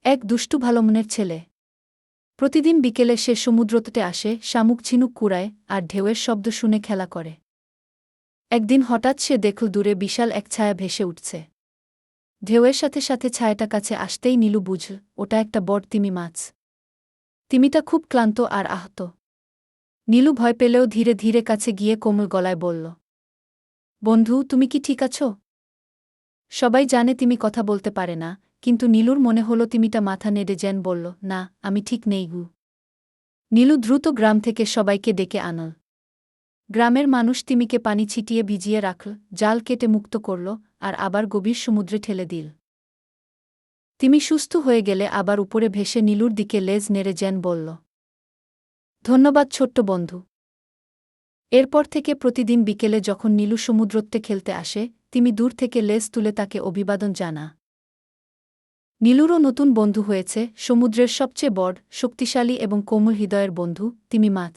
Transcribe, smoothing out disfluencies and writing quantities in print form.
এক দুষ্টু ভালো মনের ছেলে। প্রতিদিন বিকেলে সে সমুদ্রতটে আসে, শামুক ঝিনুক কুড়ায় আর ঢেউয়ের শব্দ শুনে খেলা করে। একদিন হঠাৎ সে দেখল দূরে বিশাল এক ছায়া ভেসে উঠছে। ঢেউয়ের সাথে সাথে ছায়াটা কাছে আসতেই নীলু বুঝল ওটা একটা বড় তিমি মাছ। তিমিটা খুব ক্লান্ত আর আহত। নীলু ভয় পেলেও ধীরে ধীরে কাছে গিয়ে কোমল গলায় বলল, বন্ধু, তুমি কি ঠিক আছো? সবাই জানে তিমি কথা বলতে পারে না, কিন্তু নীলুর মনে হলো তিমিটা মাথা নেড়ে যেন বলল, না, আমি ঠিক নেই গু। নীলু দ্রুত গ্রাম থেকে সবাইকে ডেকে আনল। গ্রামের মানুষ তিমিকে পানি ছিটিয়ে ভিজিয়ে রাখল, জাল কেটে মুক্ত করল, আর আবার গভীর সমুদ্রে ঠেলে দিল। তিমি সুস্থ হয়ে গেলে আবার উপরে ভেসে নীলুর দিকে লেজ নেড়ে যেন বলল, ধন্যবাদ ছোট্ট বন্ধু। এরপর থেকে প্রতিদিন বিকেলে যখন নীলু সমুদ্রতে খেলতে আসে, তিমি দূর থেকে লেজ তুলে তাকে অভিবাদন জানা। নীলুরও নতুন বন্ধু হয়েছে, সমুদ্রের সবচেয়ে বড়, শক্তিশালী এবং কোমল হৃদয়ের বন্ধু, তিমি মাছ।